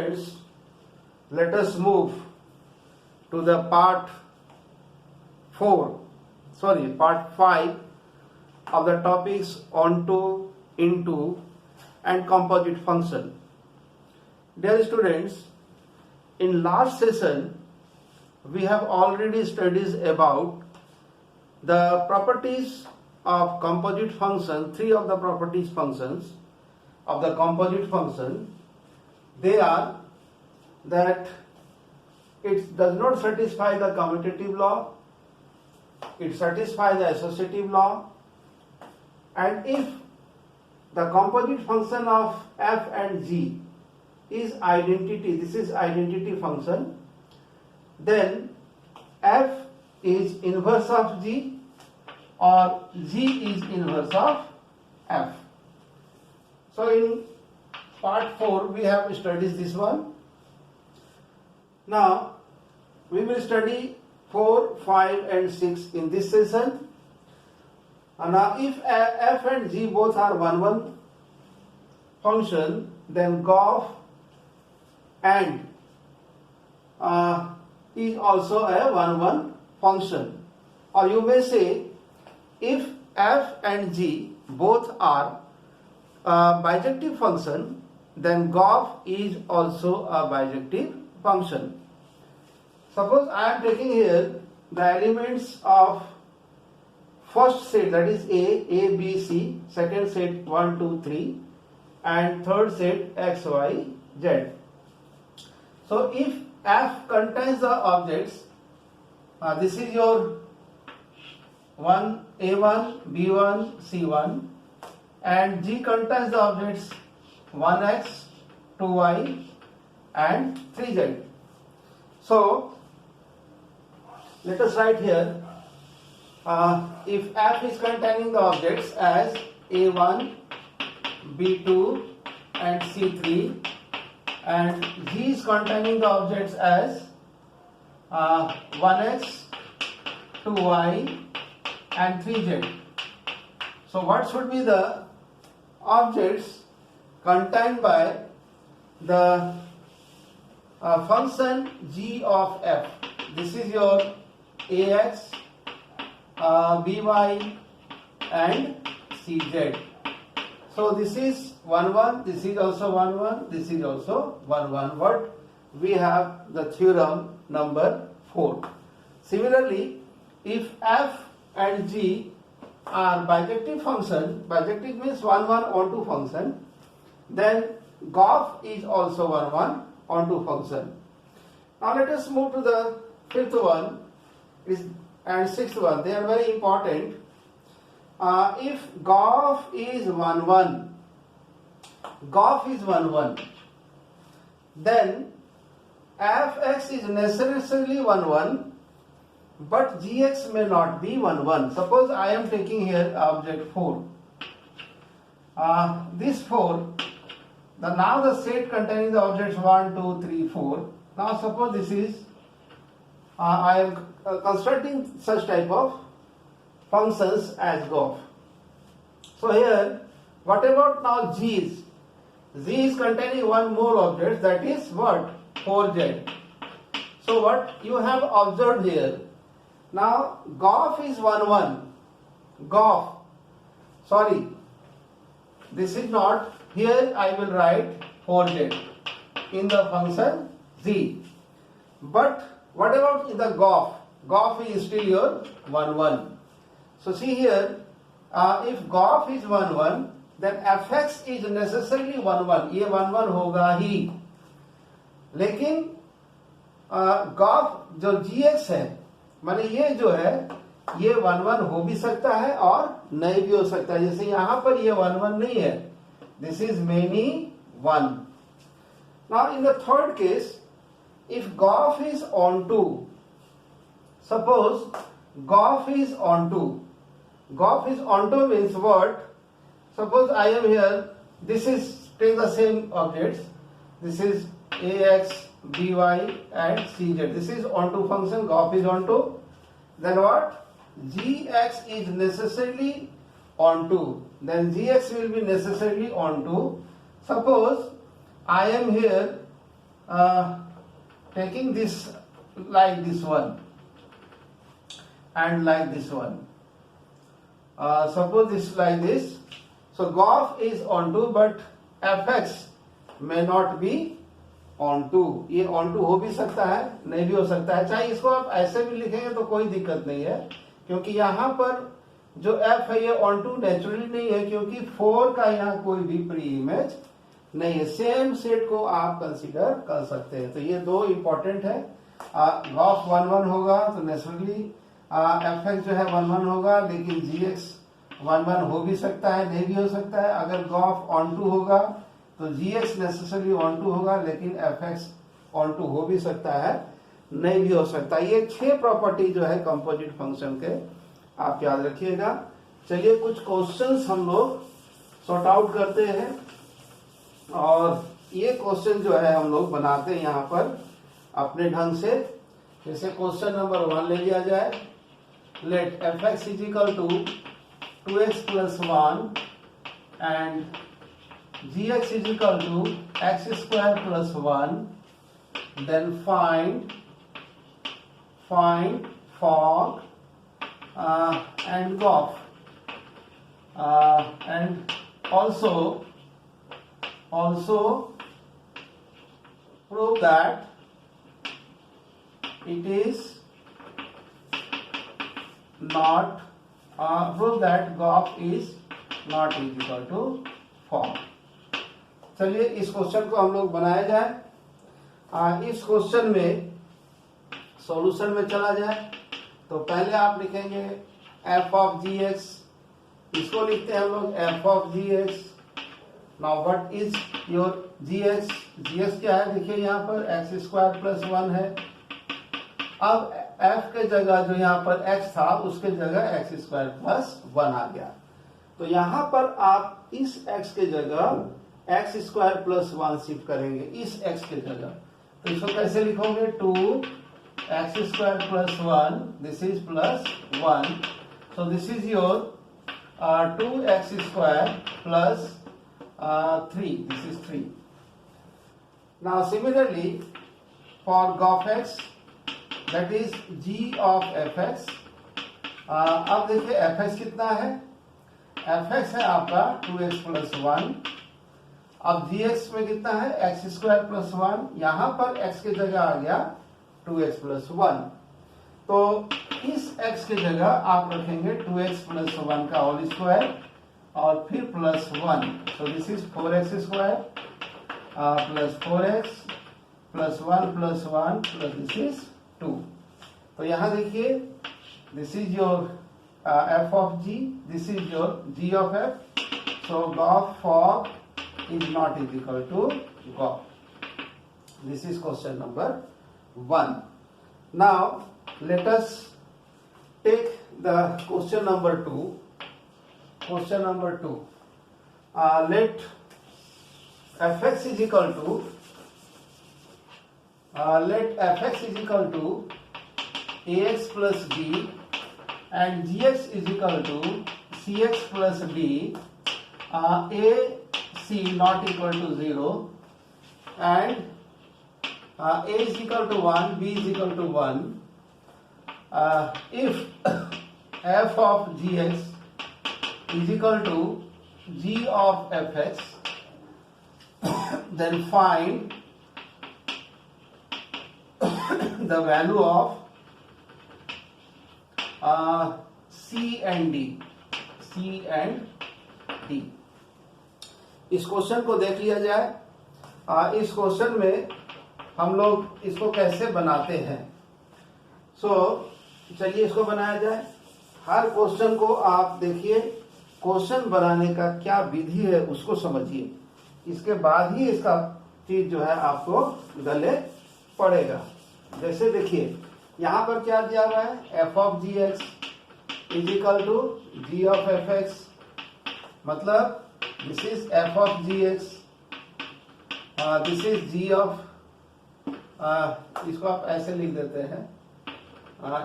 students, let us move to the part 5 of the topics onto, into and composite function. Dear students, in last session we have already studied about the properties of composite function. Three of the functions of the composite function, they are that it does not satisfy the commutative law, it satisfies the associative law, and if the composite function of f and g is identity, this is identity function, then f is inverse of g or g is inverse of f. So in part 4 we have studied this one. Now we will study 4, 5 and 6 in this session. And now if f and g both are 1, function, then gof and is also a 1, function. Or you may say, if f and g both are bijective function, then gof is also a bijective function. Suppose I am taking here the elements of first set, that is A, B, C, second set 1, 2, 3 and third set X, Y, Z. So if f contains the objects, this is your A1, B1, C1, and G contains the objects 1x, 2y and 3z. So let us write here, if f is containing the objects as A1, B2 and C3, and G is containing the objects as 1x, 2y and 3z. So what should be the objects contained by the function g of f? This is your ax, by and cz. So this is 1, this is also 1, this is also 1. But we have the theorem number 4. Similarly, if f and g are bijective function, bijective means 1, onto function, then gof is also 1, onto function. Now let us move to the fifth one and sixth one. They are very important. If gof is 1, then fx is necessarily 1, but gx may not be 1. Suppose I am taking here object 4. This 4, now the set containing the objects 1, 2, 3, 4. Now suppose this is, I am constructing such type of functions as gof. So here, what about now g is? G is containing one more object, that is what? 4z. So what you have observed here, now gof is 1. Gof, sorry, this is not, here I will write 4z in the function z. But what about the gof? Gof is still your 1. So see here, if gof is 1, then fx is necessarily 1. ये 1 होगा ही. लेकिन gof जो gx है, माने ये जो है, ये 1 हो भी सकता है और नहीं भी हो सकता है. जैसे यहाँ पर ये 1 नहीं है. This is many 1. Now in the third case, if gof is onto, suppose gof is onto. Gof is onto means what? Suppose I am here, this is, take the same objects, this is ax, by and cz. This is onto function, gof is onto. Then what? Gx is necessarily onto. Then Gx will be necessarily onto. Suppose I am here taking this like this one and like this one. Suppose this like this. So GOF is onto but fx may not be onto. ये onto हो भी सकता है, नहीं भी हो सकता है. चाहे इसको आप ऐसे भी लिखेंगे तो कोई दिक्कत नहीं है, क्योंकि यहाँ पर जो f है ये onto नेचुरली नहीं है, क्योंकि 4 का यहाँ कोई भी प्री इमेज नहीं है. सेम सेट को आप कंसीडर कर सकते हैं. तो ये दो इंपॉर्टेंट है. GOF 1 1 होगा तो नेचुरली fx जो है 1 1 होगा, लेकिन gx 1 1 हो भी सकता है, नहीं भी हो सकता है. अगर GOF onto होगा तो gx नेसेसरी onto होगा, लेकिन fx onto हो भी सकता है, नहीं भी हो सकता. ये 6 प्रॉपर्टी जो है कंपोजिट फंक्शन के, आप याद रखिएगा. चलिए कुछ क्वेश्चंस हम लोग सॉर्ट आउट करते हैं, और ये क्वेश्चन जो है हम लोग बनाते हैं यहाँ पर अपने ढंग से. जैसे क्वेश्चन नंबर 1 ले लिया जाए. Let fx is equal to 2x plus 1 and gx is equal to x square plus 1. Then find fog and GOF, and also prove that it is not prove that GOF is not equal to fog. चलिए इस question को हम लोग बनाया जाए. इस question में solution में चला जाए तो पहले आप लिखेंगे f of gx. इसको लिखते हैं हम लोग f of gx. Now what is your gx? gx क्या है? देखिए यहाँ पर x स्क्वायर प्लस 1 है. अब f के जगह जो यहाँ पर x था उसके जगह x स्क्वायर प्लस 1 आ गया. तो यहाँ पर आप इस x के जगह x स्क्वायर प्लस 1 शिफ्ट करेंगे इस x के जगह. तो इसको कैसे लिखोगे? 2x square plus 1, this is plus 1. So this is your 2x square plus 3, this is 3. Now similarly for GOF that is g of fx. अब देखिए fx कितना है? fx है आपका 2x प्लस 1. अब gx में कितना है? x square plus 1. यहां पर x के जगह आ गया 2x प्लस 1. तो इस x के जगह आप रखेंगे 2x प्लस 1 का होल स्क्वायर और फिर plus 1. So this is 4x square plus 4x plus 1 plus 1 plus this is 2. तो यहां देखिए this is your f of g, this is your g of f. So GOF fog is not equal to GOF. This is question number 1. Now let us take the question number 2. Question number 2. Let fx is equal to ax plus b and gx is equal to cx plus d. A c not equal to 0 and a is equal to 1, b is equal to 1. If f of gx is equal to g of fx, then find the value of C and D. इस question को देख लिया जाए. इस question में हम लोग इसको कैसे बनाते हैं. चलिए इसको बनाया जाए. हर क्वेश्चन को आप देखिए, क्वेश्चन बनाने का क्या विधि है उसको समझिए, इसके बाद ही इसका चीज जो है आपको गले पड़ेगा. जैसे देखिए यहां पर क्या दिया हुआ है? f of gx is equal to g of fx. मतलब this is f of gx, this is g of, इसको आप ऐसे लिख देते हैं,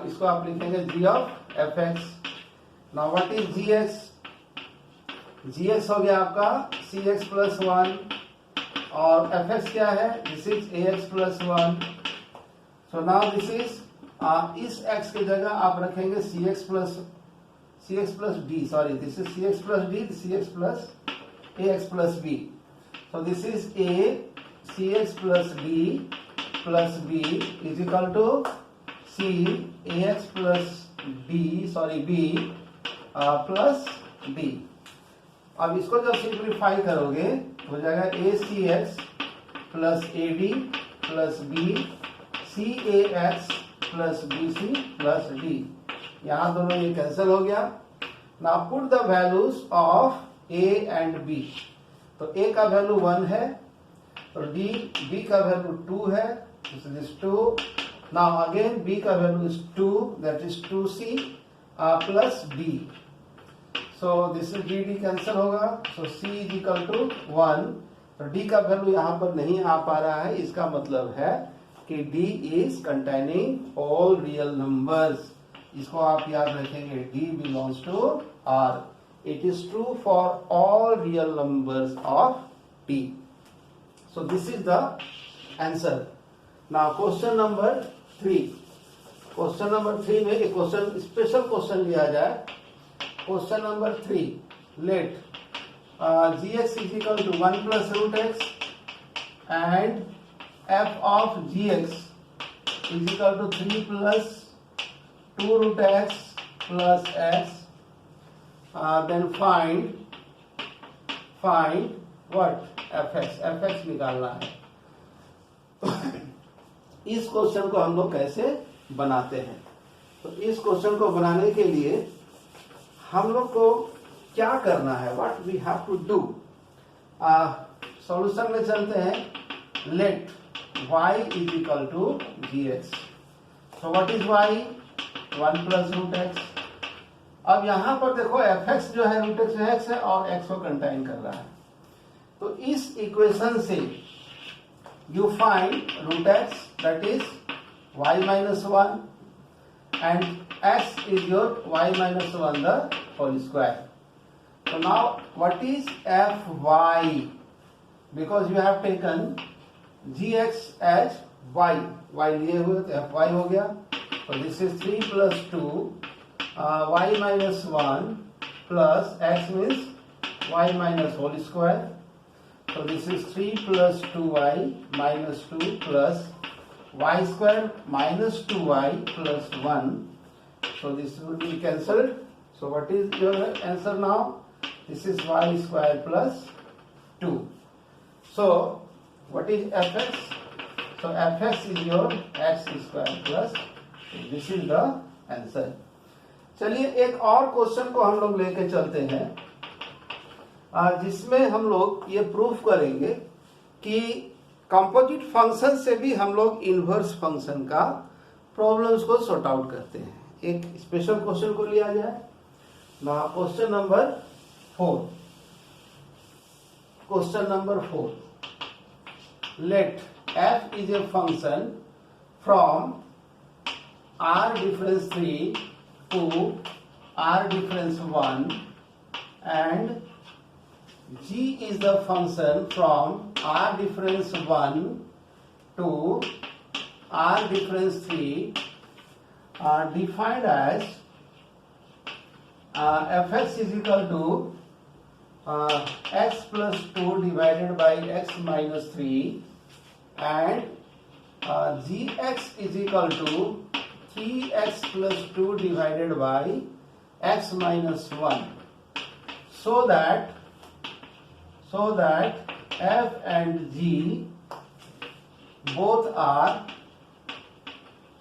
इसको आप लिखेंगे g of fx. Now what is gx? gx हो गया आपका cx प्लस 1 और fx क्या है, this is ax plus 1. So now this is इस x की जगह आप रखेंगे cx plus d, sorry this is cx plus d, cx plus ax plus b. So this is a cx plus d plus b is equal to c ax plus d, sorry b plus d. अब इसको जब simplify करोगे हो जाएगा a c x plus a d plus b c A x plus b c plus d. यहाँ दोनों ये cancel हो गया. Now put the values of a and b. तो ए का वैल्यू 1 है, तो बी का वैल्यू 2 है, this is 2. Now again b का value is 2, that is 2c plus d. So this is d cancel होगा. So c is equal to 1. तो d का वैल्यू यहाँ पर नहीं आ पा रहा है. इसका मतलब है कि d is containing all real numbers. इसको आप याद रखेंगे, d belongs to r. It is true for all real numbers of d. So this is the answer. Now question number 3. Question number 3 में एक क्वेश्चन, स्पेशल क्वेश्चन लिया जाए. Question number 3. Let gx is equal to 1 plus root x and f of gx is equal to 3 plus 2 root x plus x. Then find what? fx. fx निकालना है. इस question को हम लोग कैसे बनाते हैं? तो इस क्वेश्चन को बनाने के लिए हम लोग को क्या करना है, what we have to do. Solution में चलते हैं. Let y is equal to gx. So what is y? 1 plus root x. अब यहां पर देखो fx जो है रूट एक्स में x है और x को कंटेन कर रहा है. तो इस इक्वेशन से you find root x, that is y minus 1 and x is your y minus 1 the whole square. So now what is fy? Because you have taken gx as y लिए हुए तो fy हो गया. So this is 3 plus 2 y minus 1 plus x means y minus whole square. So this is 3 plus 2y minus 2 plus y square minus 2y plus 1. So this will be cancelled. So what is your answer now? This is y square plus 2. So what is fx? So fx is your x square plus 2. This is the answer. चलिए एक और question को हम लोग लेके चलते हैं, जिसमें हम लोग ये प्रूफ करेंगे कि कंपोजिट फंक्शन से भी हम लोग इनवर्स फंक्शन का प्रॉब्लम्स को सॉर्ट आउट करते हैं. एक स्पेशल क्वेश्चन को लिया जाए. Question number 4. Question number 4. Let f is a function from r difference 3 to r difference 1 and g is the function from r difference 1 to r difference 3 defined as fx is equal to x plus 2 divided by x minus 3 and gx is equal to 3x plus 2 divided by x minus 1, so that f and g both are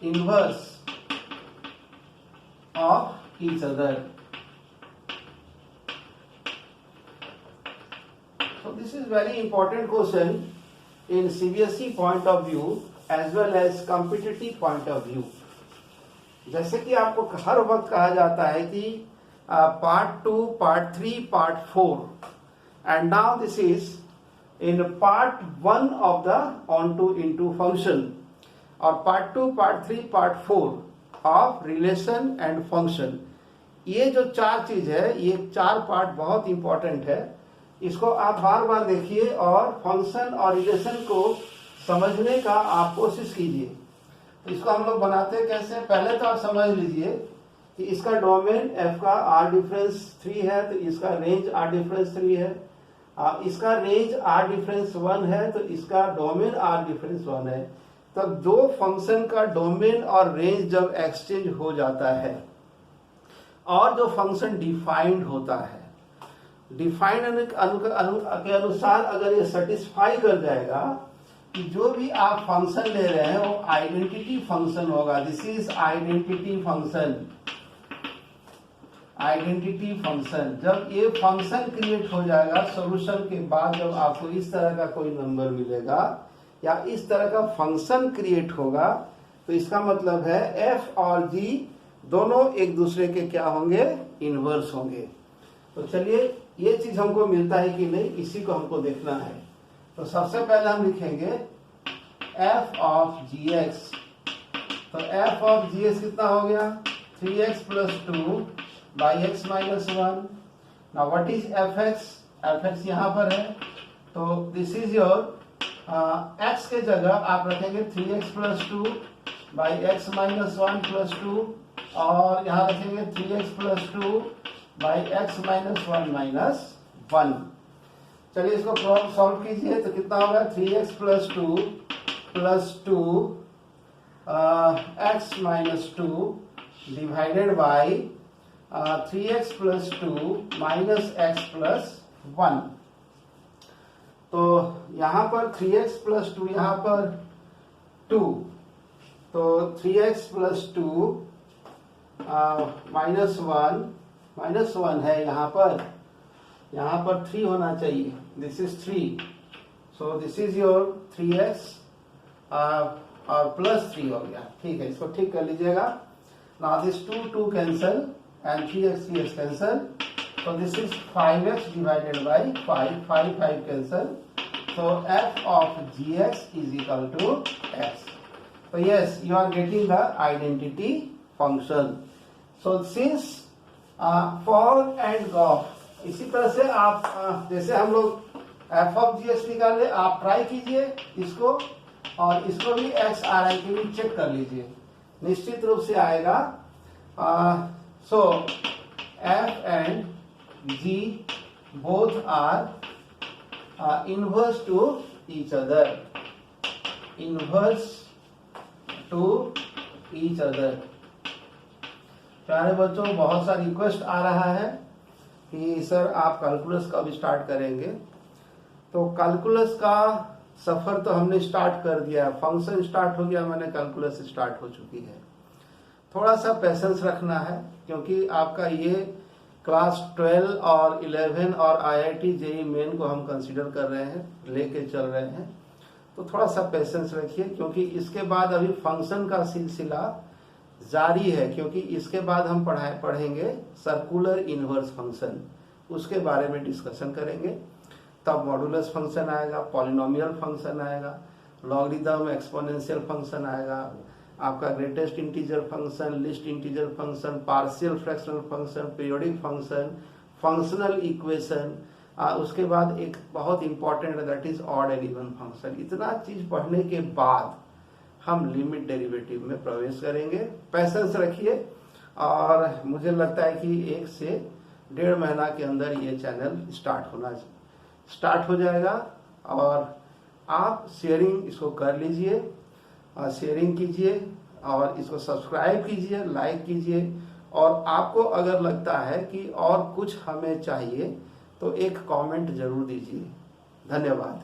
inverse of each other. So this is very important question in CBSE point of view as well as competitive point of view. जैसे कि आपको हर वक्त कहा जाता है कि part 2, part 3, part 4, and now this is in part 1 of the onto into function, और part 2, part 3, part 4 of relation and function. ये जो चार चीज है, ये चार पार्ट बहुत इंपॉर्टेंट है. इसको आप बार बार देखिए और फंक्शन और रिलेशन को समझने का आप कोशिश कीजिए। इसको हम लोग बनाते कैसे, पहले तो आप समझ लीजिए कि इसका डोमेन f का r डिफरेंस 3 है तो इसका रेंज r डिफरेंस 3 है, इसका रेंज r डिफरेंस 1 है तो इसका डोमेन r डिफरेंस 1 है। तब दो फंक्शन का डोमेन और रेंज जब एक्सचेंज हो जाता है और जो फंक्शन डिफाइंड होता है, डिफाइंड के अनुसार अगर ये सेटिस्फाई कर जाएगा कि जो भी आप फंक्शन ले रहे हैं वो आइडेंटिटी फंक्शन होगा। This is identity function. Identity function जब ये फंक्शन क्रिएट हो जाएगा सॉल्यूशन के बाद, जब आपको इस तरह का कोई नंबर मिलेगा या इस तरह का फंक्शन क्रिएट होगा, तो इसका मतलब है f और g दोनों एक दूसरे के क्या होंगे, इनवर्स होंगे। तो चलिए ये चीज हमको मिलता है कि नहीं, इसी को हमको देखना है। तो सबसे पहले हम लिखेंगे f ऑफ gx। तो f ऑफ gx कितना हो गया, 3x plus 2 by x minus 1। Now what is fx, fx यहाँ पर है तो दिस इज योर x के जगह आप रखेंगे 3x plus 2 by x minus 1 plus 2 और यहाँ रखेंगे 3x plus 2 by x minus 1 minus 1। चलिए इसको सॉल्व कीजिए तो कितना होगा, 3x plus 2 x minus 2 divided by 3x plus 2 minus x plus 1। तो यहाँ पर 3x प्लस 2, यहाँ पर 2, तो 3x प्लस 2 माइनस 1 है, यहाँ पर 3 होना चाहिए, this is 3, so this is your 3x और प्लस 3 हो गया। ठीक है, इसको ठीक कर लीजिएगा। Now this 2 cancel and 3x cancel, so this is 5x divided by 5 cancel, so f of gx is equal to x. So yes, you are getting the identity function. So since for and gauge, इसी तरह से आप जैसे हम लोग f of gx निकाले, आप try कीजिए इसको और इसको भी x r i के लिए चेक कर लीजिए, निश्चित रूप से आएगा। So f and g both are inverse to each other, inverse to each other। प्यारे बच्चों, बहुत सा रिक्वेस्ट आ रहा है कि सर आप कैलकुलस कब स्टार्ट करेंगे। तो कैलकुलस का सफर तो हमने स्टार्ट कर दिया, फंक्शन स्टार्ट हो गया, मैंने कैलकुलस स्टार्ट हो चुकी है। थोड़ा सा पेशेंस रखना है क्योंकि आपका ये क्लास 12 और 11 और IIT JEE मेन को हम कंसीडर कर रहे हैं, लेके चल रहे हैं। तो थोड़ा सा पेशेंस रखिए क्योंकि इसके बाद अभी फंक्शन का सिलसिला जारी है, क्योंकि इसके बाद हम पढ़ेंगे सर्कुलर इनवर्स फंक्शन, उसके बारे में डिस्कशन करेंगे। तब मॉडुलस फंक्शन आएगा, पॉलिनोमियल फंक्शन आएगा, लॉगरिथम एक्सपोनेंशियल फंक्शन आएगा, आपका greatest integer function, list integer function, partial fractional function, periodic function, functional equation, उसके बाद एक बहुत important that is odd and even function. इतना चीज पढ़ने के बाद हम लिमिट डेरिवेटिव में प्रवेश करेंगे। पेशेंस रखिए और मुझे लगता है कि 1 से 1.5 महीना के अंदर ये चैनल स्टार्ट हो जाएगा और आप शेयरिंग इसको कर लीजिए, शेयरिंग कीजिए और इसको सब्सक्राइब कीजिए, लाइक कीजिए। और आपको अगर लगता है कि और कुछ हमें चाहिए तो एक कमेंट जरूर दीजिए। धन्यवाद।